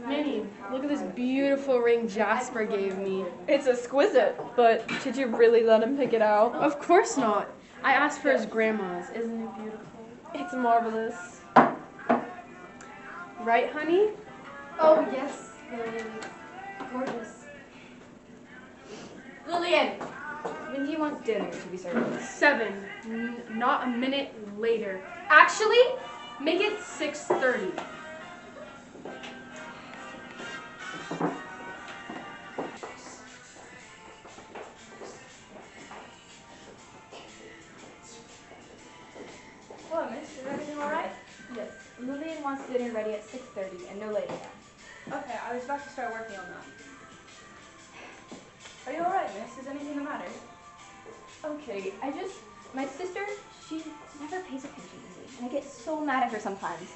Minnie, look at this beautiful ring Jasper gave me. It's exquisite, but did you really let him pick it out? Of course not. I asked for his grandma's. Isn't it beautiful? It's marvelous. Right, honey? Oh, yes, Lillian. Gorgeous. Lillian, when do you want dinner to be served? 7. Not a minute later. Actually, make it 6:30. Hello, miss. Is everything all right? Yes. Lillian wants dinner ready at 6:30 and no later now. Okay, I was about to start working on that. Are you alright, miss? Is anything the matter? Okay, my sister, she never pays attention to me, and I get so mad at her sometimes.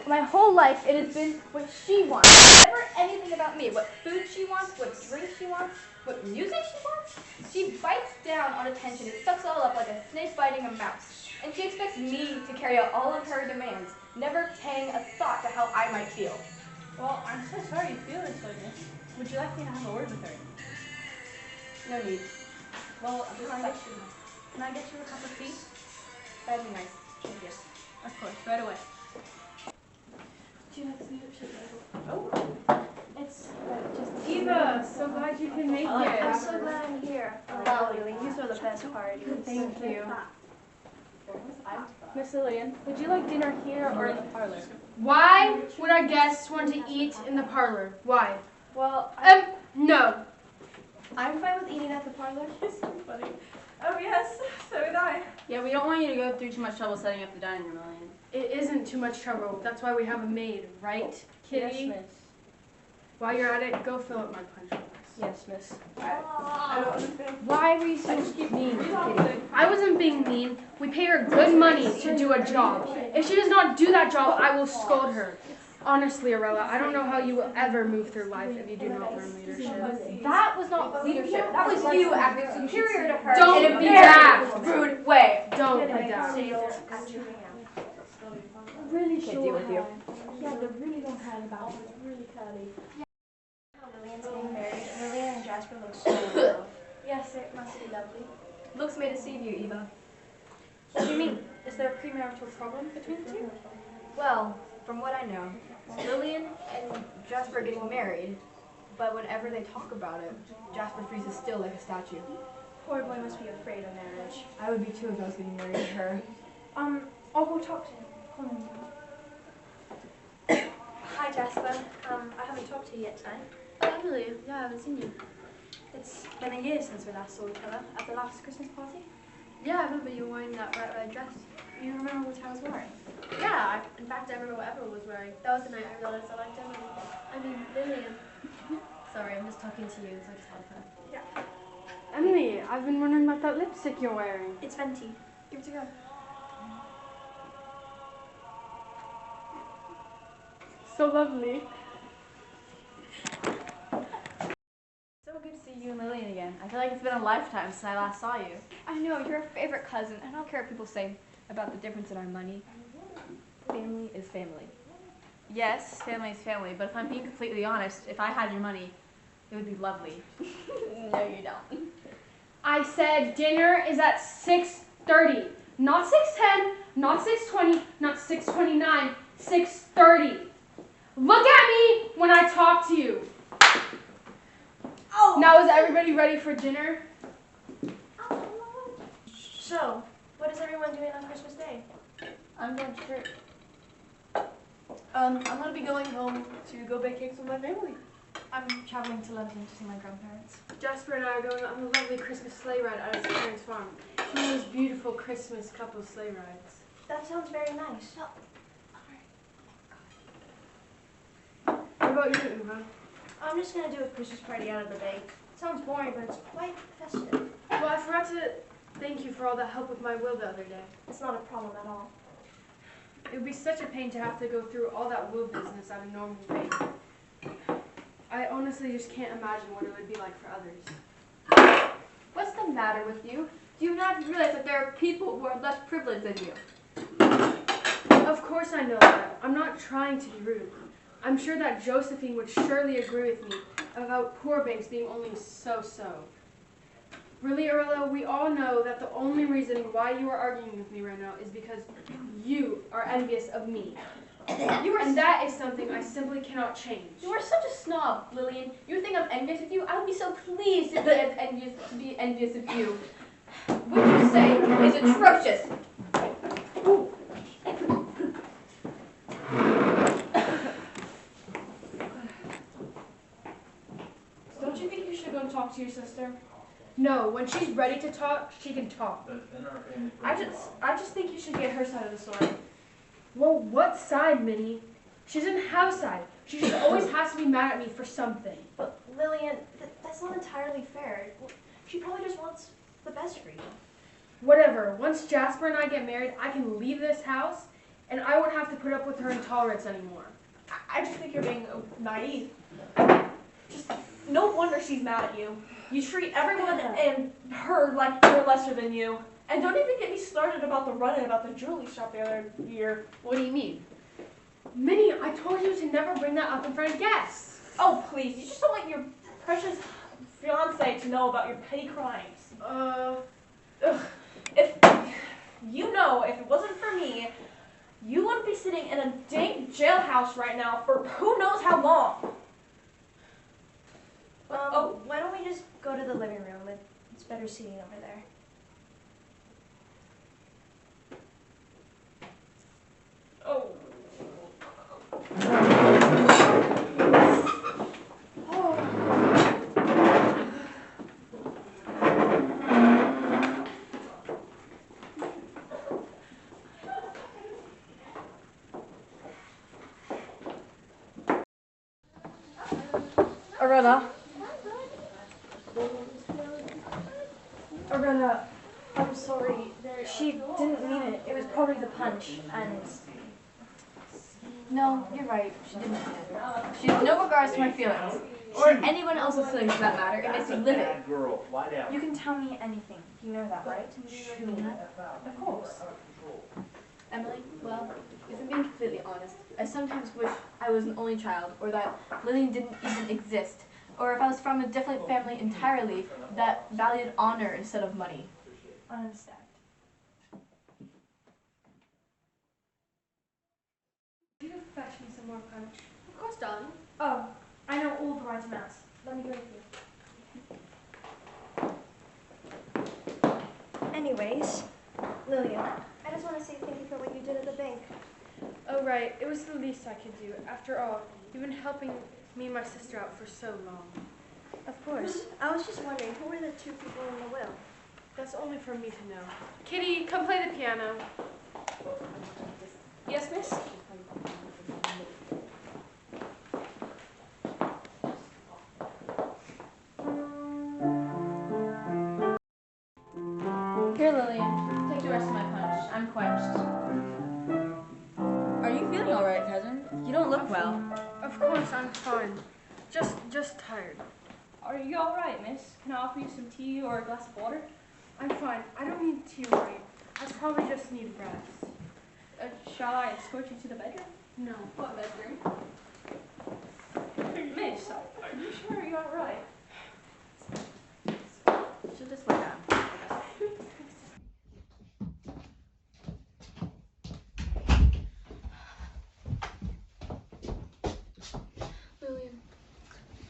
My whole life, it has been what she wants. Never anything about me. What food she wants, what drink she wants, what music she wants. She bites down on attention. It sucks all up like a snake biting a mouse. And she expects me to carry out all of her demands, never paying a thought to how I might feel. Well, I'm so sorry you feel this way, miss. Would you like me to have a word with her? No need. Well, can I get you a cup of tea? That'd be nice. Thank you. Of course, right away. Do you like some milkshake? Oh. It's just Eva, so glad you can make it. I'm so glad I'm here. Wow, Lily, these are the best parties. Thank you. Miss Lillian, would you like dinner here or in the parlor? Why would our guests want to eat in the parlor? Why? Well, No. I'm fine with eating at the parlor. You're so funny. Oh, yes, so would I. Yeah, we don't want you to go through too much trouble setting up the dining room, Lillian. It isn't too much trouble. That's why we have a maid, right, Kitty? Yes, miss. While you're at it, go fill up my punch box. Yes, miss. I don't understand. Why were you so mean, Kitty? I wasn't being mean. We pay her good money to do a job. If she does not do that job, I will scold her. Honestly, Arella, I don't know how you will ever move through life if you do not learn leadership. That was not leadership. That was you acting superior to her Don't in a be very daft. rude way. Don't be daft. Really Can't deal with you. Yeah, they really don't care about it. It's really curly. Lillian's getting married. Lillian and Jasper look so well. Yes, it must be lovely. Looks may deceive you, Eva. What do you mean? Is there a premarital problem between the two? Well, from what I know, Lillian and Jasper are getting married, but whenever they talk about it, Jasper freezes still like a statue. Poor boy must be afraid of marriage. I would be too if I was getting married to her. I'll go talk to him. Call him. Hi, Jasper. I haven't talked to you yet tonight. Oh, really? Yeah, I haven't seen you. It's been a year since we last saw each other at the last Christmas party. Yeah, I remember you wearing that bright red dress. You remember what I was wearing? Yeah, in fact, I remember what everyone was wearing. That was the night I realized I liked Emily. I mean, Lillian. Sorry, I'm just talking to you, so I just had fun. Yeah. Emily, I've been wondering about that lipstick you're wearing. It's Fenty. Give it a go. So lovely. So good to see you and Lillian again. I feel like it's been a lifetime since I last saw you. I know, you're a favorite cousin. I don't care what people say about the difference in our money. Family is family. Yes, family is family, but if I'm being completely honest, if I had your money, it would be lovely. No, you don't. I said dinner is at 6:30. Not 6:10, not 6:20, not 6:29, 6:30. Look at me when I talk to you. Oh! Now is everybody ready for dinner? So, what is everyone doing on Christmas Day? I'm going to church. I'm gonna be going home to go bake cakes with my family. I'm traveling to London to see my grandparents. Jasper and I are going on a lovely Christmas sleigh ride out of his parents' farm. It's one of those beautiful Christmas couple sleigh rides. That sounds very nice. What about you, Uma? I'm just going to do a Christmas party out of the bake. It sounds boring, but it's quite festive. Well, I forgot to thank you for all that help with my will the other day. It's not a problem at all. It would be such a pain to have to go through all that will business at a normal rate. I honestly just can't imagine what it would be like for others. What's the matter with you? Do you not realize that there are people who are less privileged than you? Of course I know that. I'm not trying to be rude. I'm sure that Josephine would surely agree with me about poor Banks being only so-so. Really, Arella, we all know that the only reason why you are arguing with me right now is because you are envious of me. And that is something I simply cannot change. You are such a snob, Lillian. You think I'm envious of you? I would be so pleased to be envious of you. What you say is atrocious. Don't you think you should go and talk to your sister? No, when she's ready to talk, she can talk. I just think you should get her side of the story. Well, what side, Minnie? She doesn't have a side. She just always has to be mad at me for something. But Lillian, that's not entirely fair. She probably just wants the best for you. Whatever. Once Jasper and I get married, I can leave this house, and I won't have to put up with her intolerance anymore. I just think you're being naive. Just no wonder she's mad at you. You treat everyone and her like they're lesser than you. And don't even get me started about the run-in about the jewelry shop the other year. What do you mean? Minnie, I told you to never bring that up in front of guests. Oh, please. You just don't want your precious fiancé to know about your petty crimes. Ugh. If it wasn't for me, you wouldn't be sitting in a dank jailhouse right now for who knows how long. Why don't we just go to the living room? It's better seating over there. Oh. Arella, I'm sorry. She didn't mean it. It was probably the punch, and... No, you're right. She didn't mean it. She has no regards to my feelings. Or anyone else's feelings for that matter. It makes me livid. You can tell me anything. You know that, right? Of course. Emily, well, if I'm being completely honest, I sometimes wish I was an only child, or that Lillian didn't even exist, or if I was from a different family entirely that valued honor instead of money. I understand. Could you fetch me some more punch? Of course, darling. Oh, I know all the right amounts. Let me go with you. Anyways, Lillian, I just want to say thank you for what you did at the bank. Oh, right. It was the least I could do. After all, you've been helping me and my sister out for so long. Of course. I was just wondering, who were the two people in the will? That's only for me to know. Kitty, come play the piano. Yes, miss? Here, Lillian. Take the rest of my punch. I'm quenched. Are you feeling all right, cousin? You don't look well. Of course, I'm fine. Just tired. Are you all right, miss? Can I offer you some tea or a glass of water? I'm fine. I don't need tea right. I probably just need rest. Shall I escort you to the bedroom? No. What bedroom? Miss, are you sure you're all right? She'll just lie down. Lillian,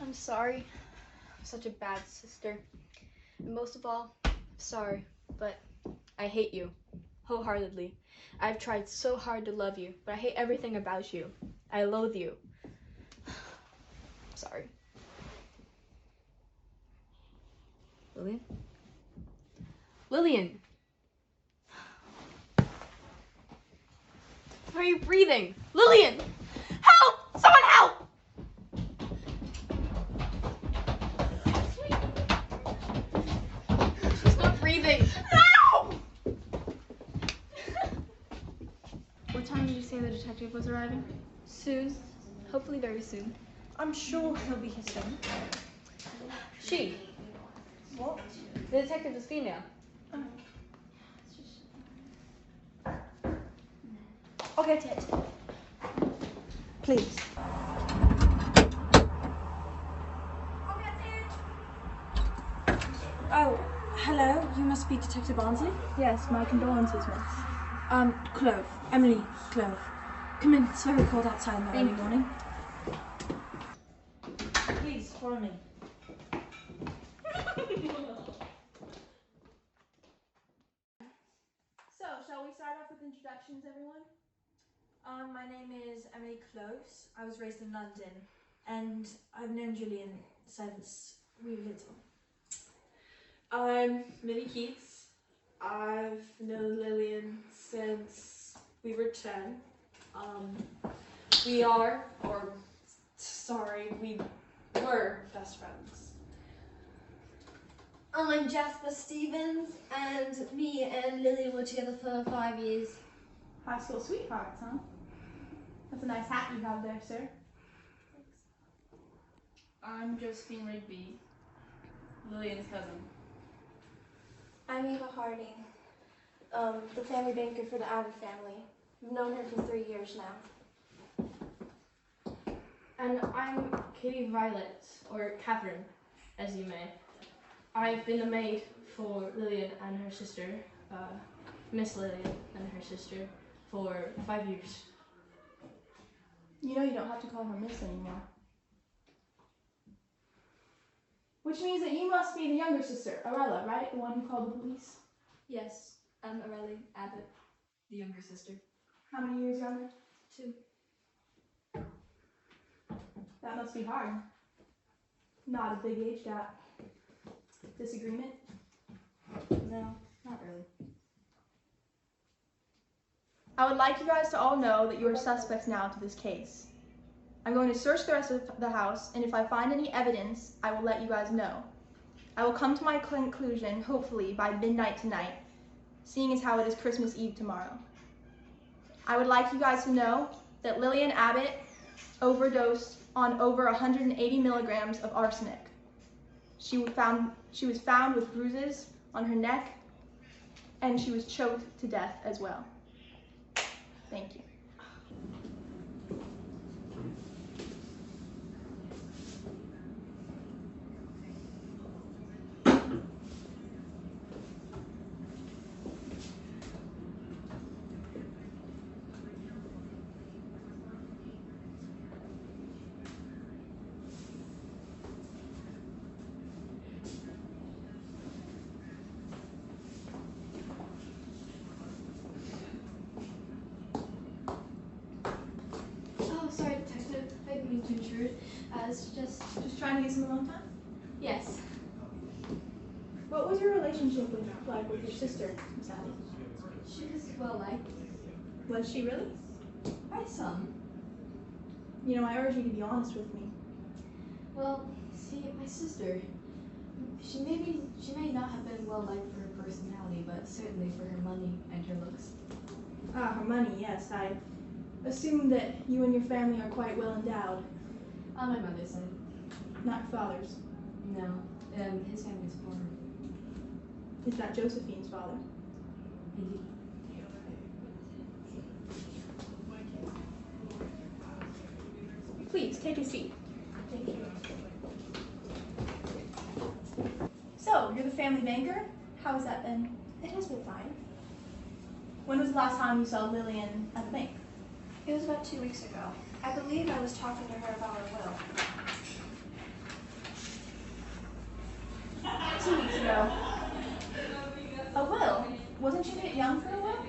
I'm sorry. I'm such a bad sister. And most of all, I'm sorry, but I hate you wholeheartedly. I've tried so hard to love you, but I hate everything about you. I loathe you. Sorry. Lillian? Lillian! Are you breathing? Lillian! Help! Someone help! She's not breathing. No! What time did you say the detective was arriving? Soon. Hopefully very soon. I'm sure he'll be here soon. She. What? The detective is female. I'll get it. Please. to speak to Detective Barnsley? Yes, my condolences, miss. Clove. Emily Clove. Come in. It's very cold outside in the early morning. Please, follow me. So, shall we start off with introductions, everyone? My name is Emily Close. I was raised in London, and I've known Julian since we were little. I'm Minnie Keats. I've known Lillian since we were 10. We were best friends. I'm Jasper Stevens, and me and Lily were together for 5 years. High school sweethearts, huh? That's a nice hat you have there, sir. I'm Josephine Rigby, Lillian's cousin. I'm Eva Harding, the family banker for the Abbott family. We've known her for 3 years now. And I'm Katie Violet, or Catherine, as you may. I've been the maid for Lillian and her sister, Miss Lillian and her sister, for 5 years. You know you don't have to call her Miss anymore. Which means that you must be the younger sister, Arella, right? The one who called the police? Yes, I'm Aurelie Abbott, the younger sister. How many years younger? 2. That must be hard. Not a big age gap. Disagreement? No, not really. I would like you guys to all know that you are suspects now to this case. I'm going to search the rest of the house, and if I find any evidence, I will let you guys know. I will come to my conclusion, hopefully, by midnight tonight, seeing as how it is Christmas Eve tomorrow. I would like you guys to know that Lillian Abbott overdosed on over 180 milligrams of arsenic. She was found with bruises on her neck, and she was choked to death as well. Thank you. Oh, sorry, Detective. I didn't mean to intrude. It's just trying to get some alone time? yes. What was your relationship with your sister, Miss Abby? She was well liked. Was she really? By some. You know, I urge you to be honest with me. Well, see, my sister, she may not have been well liked for her personality, but certainly for her money and her looks. Ah, her money, yes. I assume that you and your family are quite well endowed. On my mother's side. Not your father's. No, his family's poor. Is that Josephine's father? Indeed. Please, take a seat. Thank you. So, you're the family banker? How has that been? It has been fine. When was the last time you saw Lillian at the bank? It was about 2 weeks ago. I believe I was talking to her about her will. 2 weeks ago. A will? Wasn't she a bit young for a will?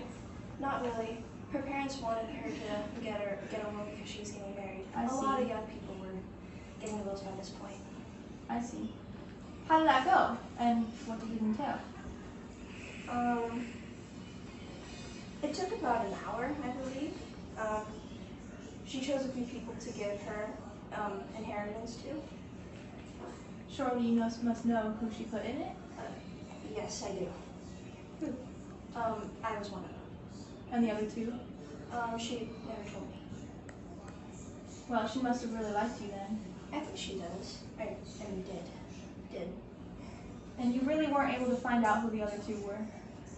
Not really. Her parents wanted her to get a will because she was getting married. I see. A lot of young people were getting wills by this point. I see. How did that go? And what did it entail? It took about an hour, I believe. She chose a few people to give her inheritance to. Surely you must know who she put in it? Yes, I do. Who? I was one of them. And the other two? She never told me. Well, she must have really liked you then. I think she does. I mean, did. And you really weren't able to find out who the other two were?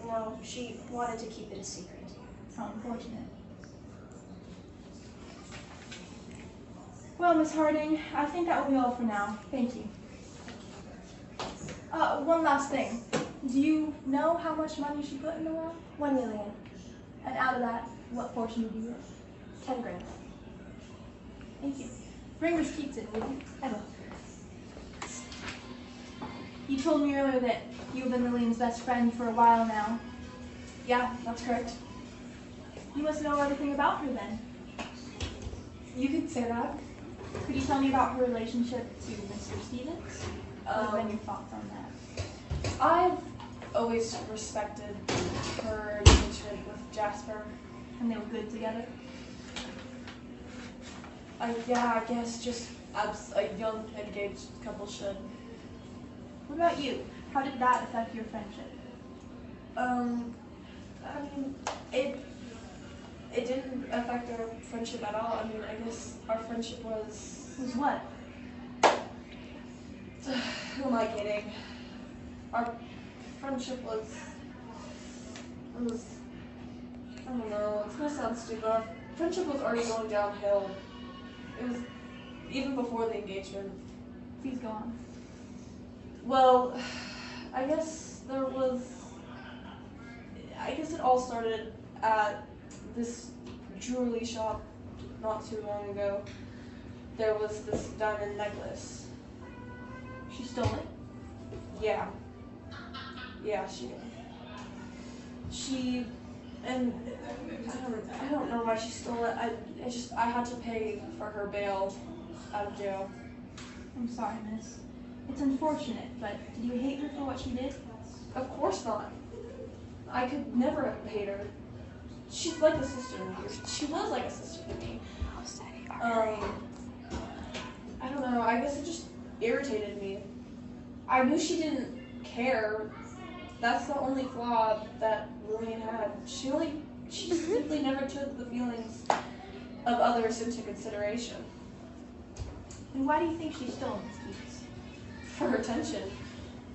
No, she wanted to keep it a secret. How unfortunate. Well, Miss Harding, I think that will be all for now. Thank you. One last thing. Do you know how much money she put in the will? 1 million. And out of that, what portion do you get? 10 grand. Thank you. Bring Miss Keats in, will you? I will. You told me earlier that you've been Lillian's best friend for a while now. Yeah, that's correct. You must know everything about her then. You could say that. Could you tell me about her relationship to Mr. Stevens? What have been your thoughts on that? I've always respected her relationship with Jasper. And they were good together? Yeah, I guess just as a young engaged couple should. What about you? How did that affect your friendship? I mean, it didn't affect our friendship at all. I mean, I guess our friendship was... Was what? Who am I kidding? Our friendship was... I don't know, it's gonna sound stupid. Our friendship was already going downhill. It was even before the engagement. Please go on. Well, I guess it all started at this jewelry shop not too long ago. There was this diamond necklace. She stole it? Yeah. Yeah, she did. And I don't know why she stole it. I had to pay for her bail out of jail. I'm sorry, miss. It's unfortunate, but did you hate her for what she did? Of course not. I could never have paid her. She's like a sister to me. She was like a sister to me. I don't know. I guess it just irritated me. I knew she didn't care. That's the only flaw that Lillian had. She simply never took the feelings of others into consideration. And why do you think she stole Miss Keats? For her attention.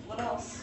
What else?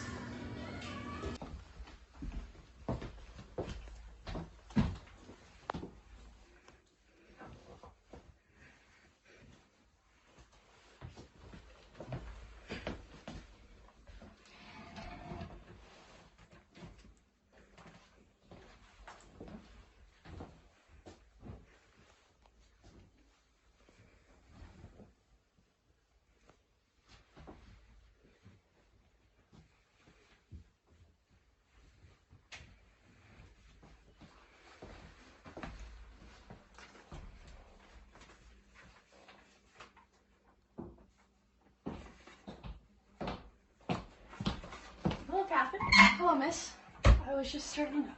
Hello, Catherine. Hello, miss. I was just starting up.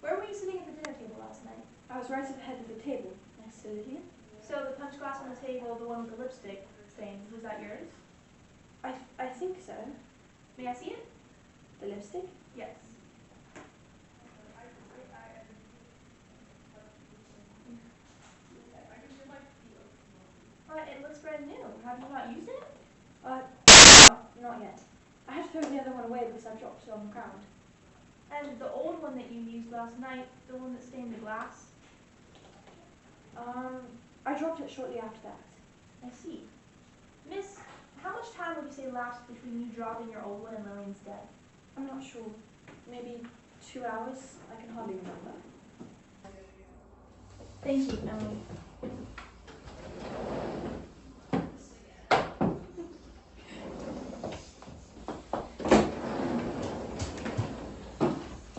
Where were you sitting at the dinner table last night? I was right at the head of the table, next to Lydia. So the punch glass on the table, the one with the lipstick stain, was that yours? I think so. May I see it? The lipstick? Yes. It looks brand new. Have you not used it? Not yet. I had to throw the other one away because I dropped it on the ground. And the old one that you used last night, the one that stained the glass? I dropped it shortly after that. I see. Miss, how much time would you say lapsed between you dropping your old one and Lillian's death? I'm not sure. Maybe 2 hours? I can hardly remember. Thank you, Emily.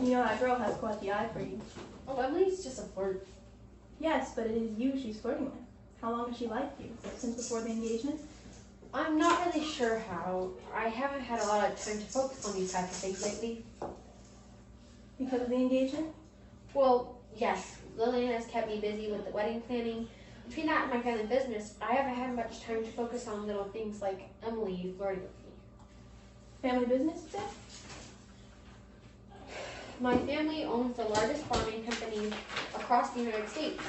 You know, that girl has quite the eye for you. Oh, Emily's just a flirt. Yes, but it is you she's flirting with. How long has she liked you? Since before the engagement? I'm not really sure how. I haven't had a lot of time to focus on these types of things lately. Because of the engagement? Well, yes, Lillian has kept me busy with the wedding planning, Between that and my family business, I haven't had much time to focus on little things like Emily flirting with me. Family business, you said? My family owns the largest farming company across the United States.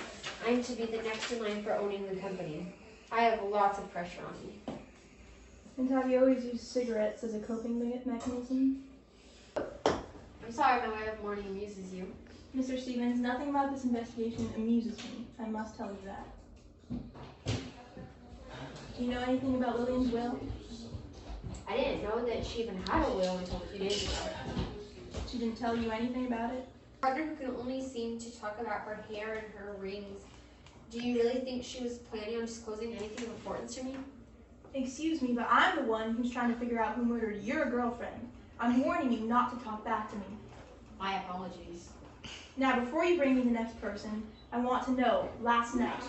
I'm to be the next in line for owning the company. I have lots of pressure on me. And have you always used cigarettes as a coping mechanism? I'm sorry my way of mourning amuses you. Mr. Stevens, nothing about this investigation amuses me. I must tell you that. Do you know anything about Lillian's will? I didn't know that she even had a will until a few days ago. She didn't tell you anything about it? A partner who can only seem to talk about her hair and her rings. Do you really think she was planning on disclosing anything of importance to me? Excuse me, but I'm the one who's trying to figure out who murdered your girlfriend. I'm warning you not to talk back to me. My apologies. Now, before you bring me the next person, I want to know, last night,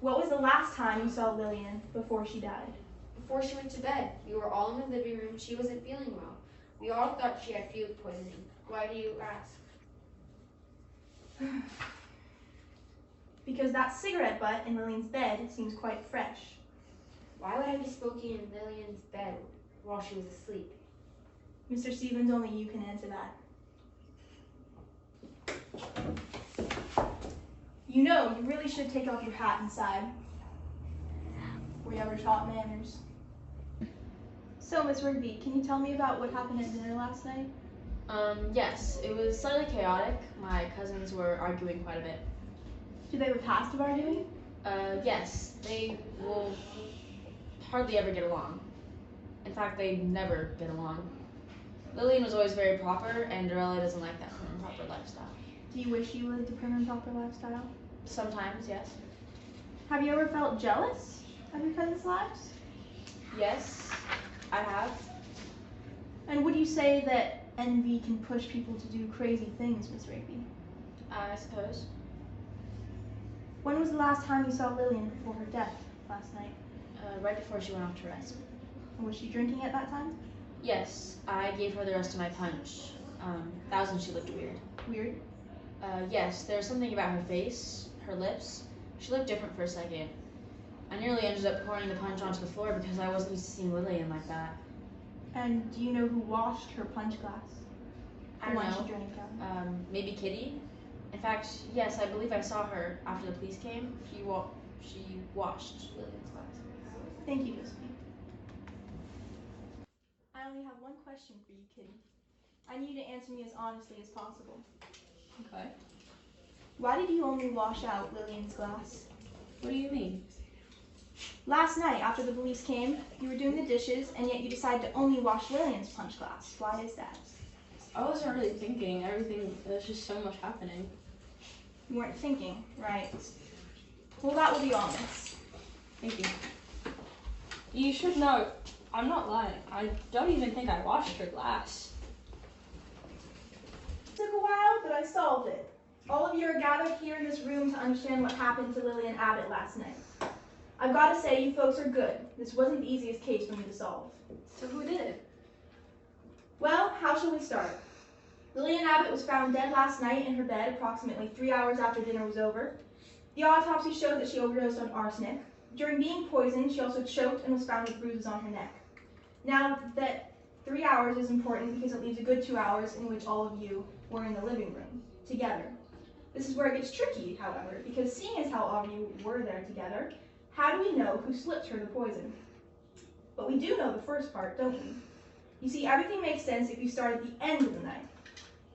what was the last time you saw Lillian before she died? Before she went to bed, we were all in the living room. She wasn't feeling well. We all thought she had food poisoning. Why do you ask? Because that cigarette butt in Lillian's bed seems quite fresh. Why would I be smoking in Lillian's bed while she was asleep? Mr. Stevens, only you can answer that. You know, you really should take off your hat inside. Were you ever taught manners? So, Miss Rigby, can you tell me about what happened at dinner last night? Yes, it was slightly chaotic. My cousins were arguing quite a bit. Do they have a past of arguing? Yes, they will hardly ever get along. In fact, they never get along. Lillian was always very proper, and Dorella doesn't like that prim and proper lifestyle. Do you wish you lived a prim and proper lifestyle? Sometimes, yes. Have you ever felt jealous of your cousins' lives? Yes, I have. And would you say that envy can push people to do crazy things, Miss Rigby? I suppose. When was the last time you saw Lillian before her death last night? Right before she went off to rest. And was she drinking at that time? Yes, I gave her the rest of my punch. That was when she looked weird. Weird? Yes, there was something about her face, her lips. She looked different for a second. I nearly ended up pouring the punch onto the floor because I wasn't used to seeing Lillian like that. And do you know who washed her punch glass? I don't know. She drank out of? Maybe Kitty? In fact, yes, I believe I saw her after the police came. She washed Lillian's glass. Thank you, Josephine. I only have one question for you, Kitty. I need you to answer me as honestly as possible. Okay. Why did you only wash out Lillian's glass? What do you mean? Last night, after the police came, you were doing the dishes, and yet you decided to only wash Lillian's punch glass. Why is that? I wasn't really thinking. There's just so much happening. You weren't thinking, right? Well, that will be all, miss. Thank you. You should know, I'm not lying. I don't even think I washed her glass. It took a while, but I solved it. All of you are gathered here in this room to understand what happened to Lillian Abbott last night. I've got to say, you folks are good. This wasn't the easiest case for me to solve. So who did it? Well, how shall we start? Lillian Abbott was found dead last night in her bed approximately 3 hours after dinner was over. The autopsy showed that she overdosed on arsenic. During being poisoned, she also choked and was found with bruises on her neck. Now, that 3 hours is important because it leaves a good 2 hours in which all of you were in the living room together. This is where it gets tricky, however, because seeing as how all of you were there together, how do we know who slipped her the poison? But we do know the first part, don't we? You see, everything makes sense if you start at the end of the night.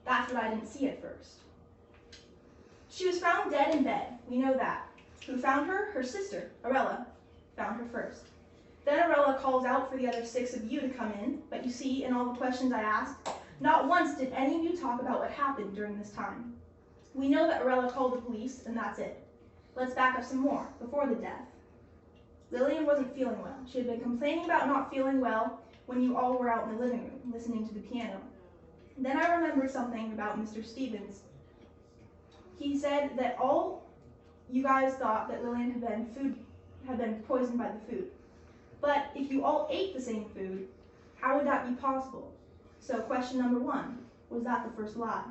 That's what I didn't see at first. She was found dead in bed. We know that. Who found her? Her sister, Arella, found her first. Then Arella calls out for the other 6 of you to come in, but you see, in all the questions I asked, not once did any of you talk about what happened during this time. We know that Arella called the police, and that's it. Let's back up some more, before the death. Lillian wasn't feeling well. She had been complaining about not feeling well when you all were out in the living room, listening to the piano. Then I remembered something about Mr. Stevens. He said that all you guys thought that Lillian had been poisoned by the food. But if you all ate the same food, how would that be possible? So question number 1, was that the first lie?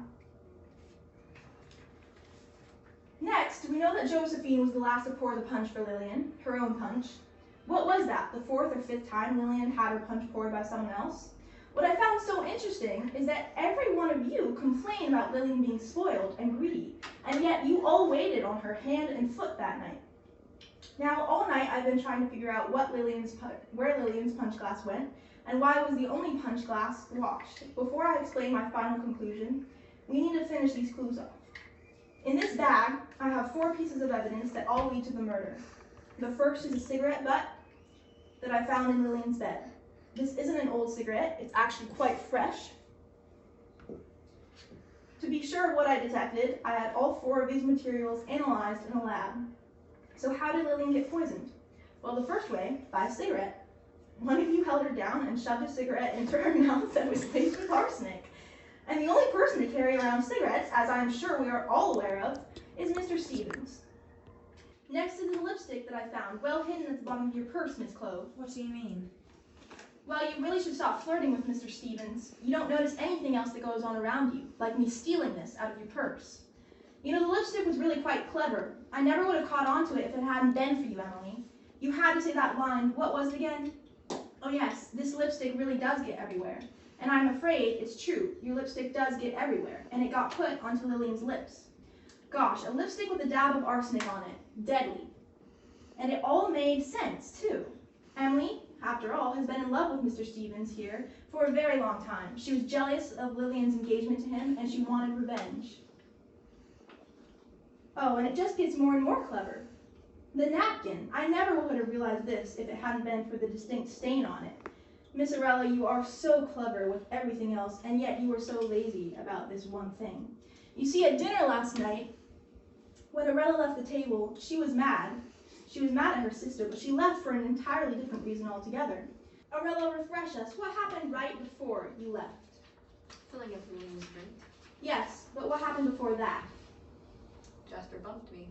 Next, we know that Josephine was the last to pour the punch for Lillian, her own punch. What was that, the 4th or 5th time Lillian had her punch poured by someone else? What I found so interesting is that every one of you complained about Lillian being spoiled and greedy, and yet you all waited on her hand and foot that night. Now, all night I've been trying to figure out where Lillian's punch glass went, and why it was the only punch glass washed. Before I explain my final conclusion, we need to finish these clues off. In this bag, I have 4 pieces of evidence that all lead to the murder. The first is a cigarette butt that I found in Lillian's bed. This isn't an old cigarette, it's actually quite fresh. To be sure of what I detected, I had all 4 of these materials analyzed in a lab. So how did Lillian get poisoned? Well, the first way, by a cigarette. One of you held her down and shoved a cigarette into her mouth that was laced with arsenic. And the only person to carry around cigarettes, as I'm sure we are all aware of, is Mr. Stevens. Next is the lipstick that I found, well hidden at the bottom of your purse, Miss Clove. What do you mean? Well, you really should stop flirting with Mr. Stevens. You don't notice anything else that goes on around you, like me stealing this out of your purse. You know, the lipstick was really quite clever. I never would have caught on to it if it hadn't been for you, Emily. You had to say that line, what was it again? Oh yes, this lipstick really does get everywhere. And I'm afraid it's true. Your lipstick does get everywhere, and it got put onto Lillian's lips. Gosh, a lipstick with a dab of arsenic on it. Deadly. And it all made sense, too. Emily, after all, has been in love with Mr. Stevens here for a very long time. She was jealous of Lillian's engagement to him, and she wanted revenge. Oh, and it just gets more and more clever. The napkin. I never would have realized this if it hadn't been for the distinct stain on it. Miss Arella, you are so clever with everything else, and yet you were so lazy about this one thing. You see, at dinner last night, when Arella left the table, she was mad. She was mad at her sister, but she left for an entirely different reason altogether. Arella, refresh us. What happened right before you left? Filling up Lillian's drink. Yes, but what happened before that? Jasper bumped me.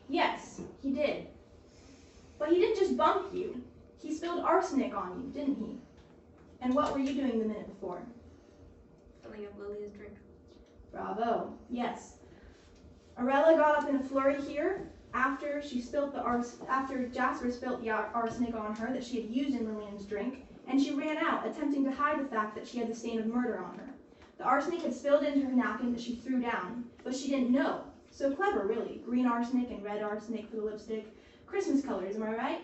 Yes, he did. But he didn't just bump you. He spilled arsenic on you, didn't he? And what were you doing the minute before? Filling up Lillian's drink. Bravo. Yes. Arella got up in a flurry here after Jasper spilt the arsenic on her that she had used in Lillian's drink, and she ran out, attempting to hide the fact that she had the stain of murder on her. The arsenic had spilled into her napkin that she threw down, but she didn't know. So clever, really. Green arsenic and red arsenic for the lipstick. Christmas colors, am I right?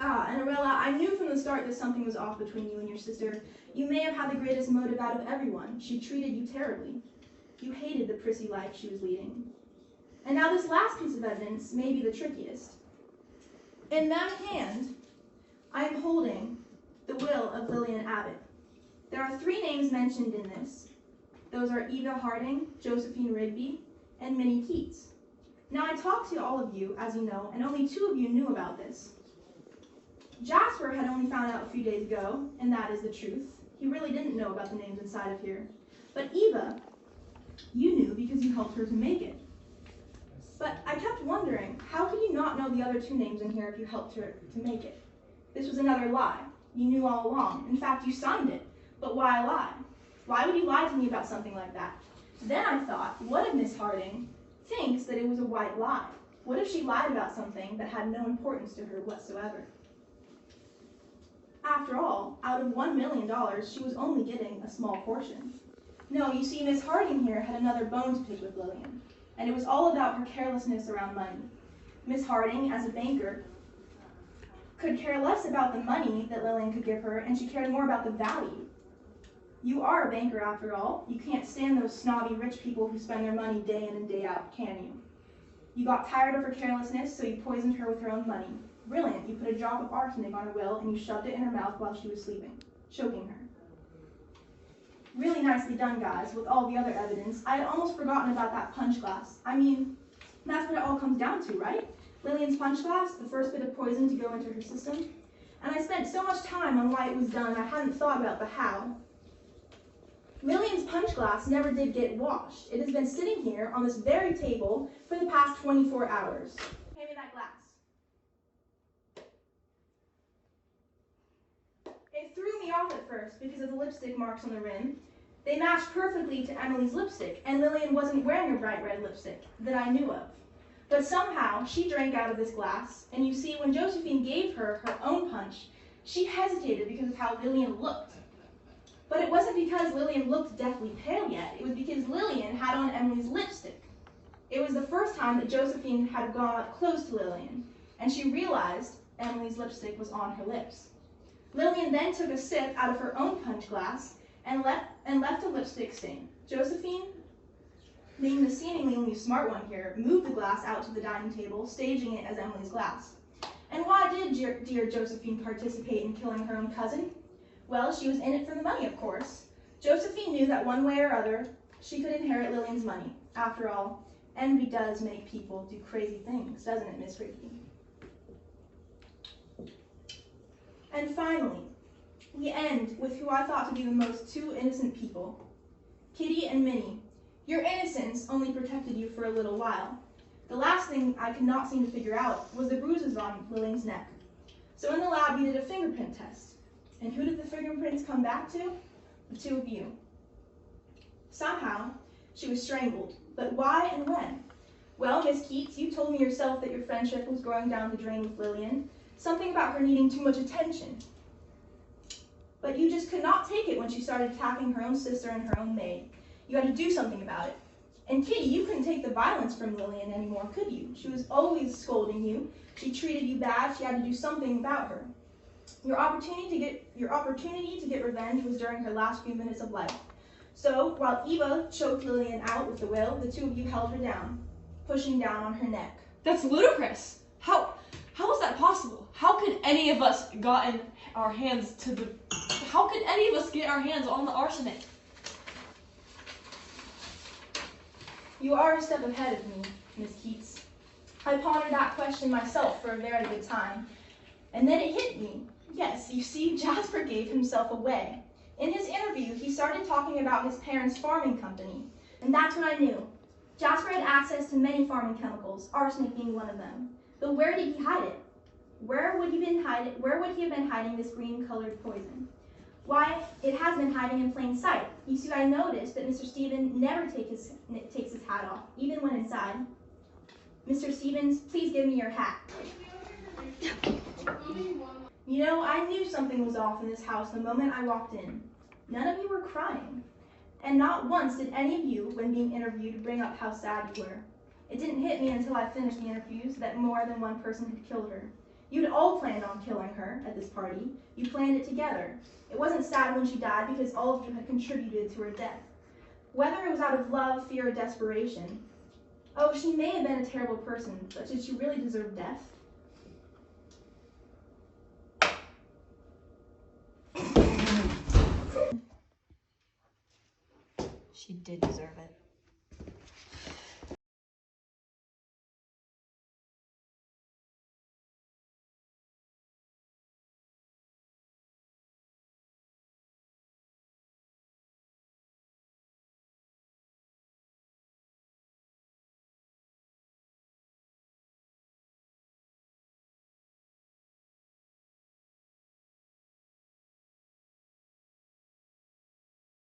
Ah, and Arella, I knew from the start that something was off between you and your sister. You may have had the greatest motive out of everyone. She treated you terribly. You hated the prissy life she was leading. And now this last piece of evidence may be the trickiest. In that hand, I am holding the will of Lillian Abbott. There are 3 names mentioned in this. Those are Eva Harding, Josephine Rigby, and Minnie Keats. Now I talked to all of you, as you know, and only 2 of you knew about this. Jasper had only found out a few days ago, and that is the truth. He really didn't know about the names inside of here. But Eva, you knew because you helped her to make it. But I kept wondering, how could you not know the other 2 names in here if you helped her to make it? This was another lie. You knew all along. In fact, you signed it. But why lie? Why would you lie to me about something like that? Then I thought, what if Miss Harding thinks that it was a white lie? What if she lied about something that had no importance to her whatsoever? After all, out of $1 million, she was only getting a small portion. No, you see, Miss Harding here had another bone to pick with Lillian, and it was all about her carelessness around money. Miss Harding, as a banker, could care less about the money that Lillian could give her, and she cared more about the value. You are a banker, after all. You can't stand those snobby rich people who spend their money day in and day out, can you? You got tired of her carelessness, so you poisoned her with her own money. Brilliant. You put a drop of arsenic on her will, and you shoved it in her mouth while she was sleeping, choking her. Really nicely done, guys, with all the other evidence. I had almost forgotten about that punch glass. I mean, that's what it all comes down to, right? Lillian's punch glass, the first bit of poison to go into her system. And I spent so much time on why it was done, I hadn't thought about the how. Lillian's punch glass never did get washed. It has been sitting here on this very table for the past 24 hours. Hand me that glass. It threw me off at first because of the lipstick marks on the rim, They matched perfectly to Emily's lipstick, and Lillian wasn't wearing a bright red lipstick that I knew of. But somehow, she drank out of this glass, and you see, when Josephine gave her her own punch, she hesitated because of how Lillian looked. But it wasn't because Lillian looked deathly pale yet, it was because Lillian had on Emily's lipstick. It was the first time that Josephine had gone up close to Lillian, and she realized Emily's lipstick was on her lips. Lillian then took a sip out of her own punch glass and left a lipstick stain. Josephine, being the seemingly only smart one here, moved the glass out to the dining table, staging it as Emily's glass. And why did dear Josephine participate in killing her own cousin? Well, she was in it for the money, of course. Josephine knew that one way or other, she could inherit Lillian's money. After all, envy does make people do crazy things, doesn't it, Miss Ricky? And finally, we end with who I thought to be the most two innocent people, Kitty and Minnie. Your innocence only protected you for a little while. The last thing I could not seem to figure out was the bruises on Lillian's neck. So in the lab, we did a fingerprint test. And who did the fingerprints come back to? The two of you. Somehow, she was strangled. But why and when? Well, Miss Keats, you told me yourself that your friendship was going down the drain with Lillian. Something about her needing too much attention. But you just could not take it when she started attacking her own sister and her own maid. You had to do something about it. And Kitty, you couldn't take the violence from Lillian anymore, could you? She was always scolding you. She treated you bad. She had to do something about her. Your opportunity to get revenge was during her last few minutes of life. So, while Eva choked Lillian out with the will, the two of you held her down, pushing down on her neck. That's ludicrous. How is that possible? How could any of us get our hands on the arsenic? You are a step ahead of me, Miss Keats. I pondered that question myself for a very good time. And then it hit me. Yes, you see, Jasper gave himself away. In his interview, he started talking about his parents' farming company. And that's when I knew. Jasper had access to many farming chemicals, arsenic being one of them. But where did he hide it? Where would he have been hiding this green-colored poison? Why, it has been hiding in plain sight. You see, I noticed that Mr. Stevens never takes his hat off, even when inside. Mr. Stevens, please give me your hat. You know, I knew something was off in this house the moment I walked in. None of you were crying. And not once did any of you, when being interviewed, bring up how sad you were. It didn't hit me until I finished the interviews that more than one person had killed her. You'd all planned on killing her at this party. You planned it together. It wasn't sad when she died because all of you had contributed to her death. Whether it was out of love, fear, or desperation. Oh, she may have been a terrible person, but did she really deserve death? She did deserve it.